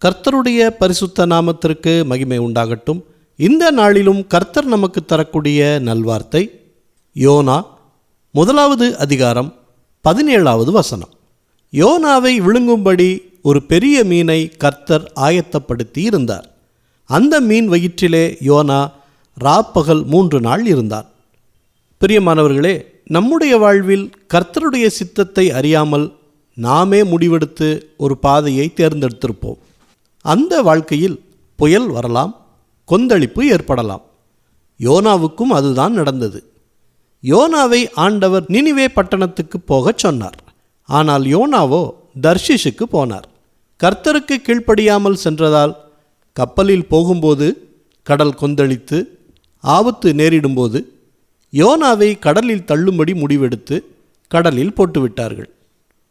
கர்த்தருடைய பரிசுத்த நாமத்திற்கு மகிமை உண்டாகட்டும். இந்த நாளிலும் கர்த்தர் நமக்கு தரக்கூடிய நல்வார்த்தை யோனா 1வது அதிகாரம் 17வது வசனம். யோனாவை விழுங்கும்படி ஒரு பெரிய மீனை கர்த்தர் ஆயத்தப்படுத்தி இருந்தார். அந்த மீன் வயிற்றிலே யோனா ராப்பகல் 3 நாள் இருந்தான். பிரியமானவர்களே, நம்முடைய வாழ்வில் கர்த்தருடைய சித்தத்தை அறியாமல் நாமே முடிவெடுத்து ஒரு பாதையை தேர்ந்தெடுத்திருப்போம். அந்த வாழ்க்கையில் புயல் வரலாம், கொந்தளிப்பு ஏற்படலாம். யோனாவுக்கும் அதுதான் நடந்தது. யோனாவை ஆண்டவர் நினிவே பட்டணத்துக்கு போகச் சொன்னார். ஆனால் யோனாவோ தர்ஷீஷுக்கு போனார். கர்த்தருக்கு கீழ்ப்படியாமல் சென்றதால் கப்பலில் போகும்போது கடல் கொந்தளித்து ஆபத்து நேரிடும்போது யோனாவை கடலில் தள்ளும்படி முடிவெடுத்து கடலில் போட்டுவிட்டார்கள்.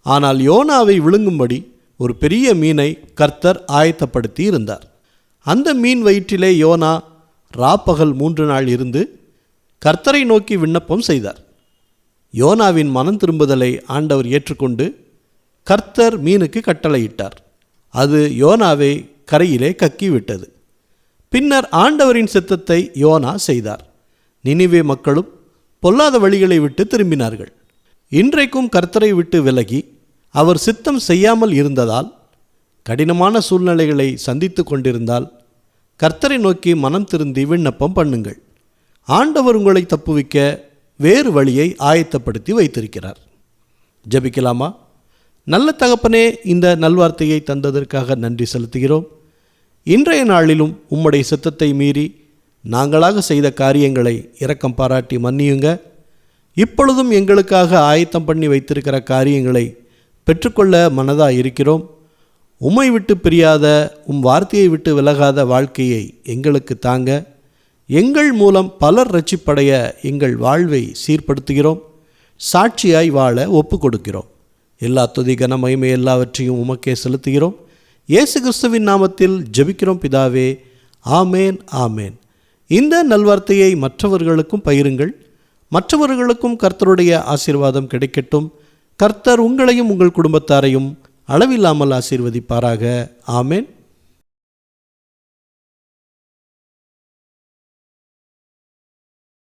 ஆனால் யோனாவை விழுங்கும்படி ஒரு பெரிய மீனை கர்த்தர் ஆயத்தப்படுத்தி இருந்தார். அந்த மீன் வயிற்றிலே யோனா ராப்பகல் 3 நாள் இருந்து கர்த்தரை நோக்கி விண்ணப்பம் செய்தார். யோனாவின் மனம் திரும்புதலை ஆண்டவர் ஏற்றுக்கொண்டு கர்த்தர் மீனுக்கு கட்டளையிட்டார். அது யோனாவை கரையிலே கக்கிவிட்டது. பின்னர் ஆண்டவரின் சித்தத்தை யோனா செய்தார். நினிவே மக்களும் பொல்லாத வழிகளை விட்டு திரும்பினார்கள். இன்றைக்கும் கர்த்தரை விட்டு விலகி அவர் சித்தம் செய்யாமல் இருந்ததால், கடினமான சூழ்நிலைகளை சந்தித்து கொண்டிருந்தால் கர்த்தரை நோக்கி மனம் திருந்தி விண்ணப்பம் பண்ணுங்கள். ஆண்டவர் உங்களை தப்புவிக்க வேறு வழியை ஆயத்தப்படுத்தி வைத்திருக்கிறார். ஜெபிக்கலாமா? நல்ல தகப்பனே, இந்த நல்வார்த்தையை தந்ததற்காக நன்றி செலுத்துகிறோம். இன்றைய நாளிலும் உம்முடைய சித்தத்தை மீறி நாங்களாக செய்த காரியங்களை இரக்கம் பாராட்டி மன்னியுங்க. இப்பொழுதும் எங்களுக்காக ஆயத்தம் பண்ணி வைத்திருக்கிற காரியங்களை பெற்றுக்கொள்ள மனதாக இருக்கிறோம். உம்மை விட்டு பிரியாத, உம் வார்த்தையை விட்டு விலகாத வாழ்க்கையை எங்களுக்கு தாங்க. எங்கள் மூலம் பலர் ரட்சிப்படைய எங்கள் வாழ்வை சீர்படுத்துகிறோம். சாட்சியாய் வாழ ஒப்பு கொடுக்கிறோம். எல்லா துதி கன மகிமை எல்லாவற்றையும் உமக்கே செலுத்துகிறோம். இயேசு கிறிஸ்துவின் நாமத்தில் ஜெபிக்கிறோம் பிதாவே. ஆமேன், ஆமேன். இந்த நல்வார்த்தையை மற்றவர்களுக்கும் பகிருங்கள். மற்றவர்களுக்கும் கர்த்தருடைய ஆசீர்வாதம் கிடைக்கட்டும். கர்த்தர் உங்களையும் உங்கள் குடும்பத்தாரையும் அளவில்லாமல் ஆசீர்வதிப்பாராக. ஆமேன்.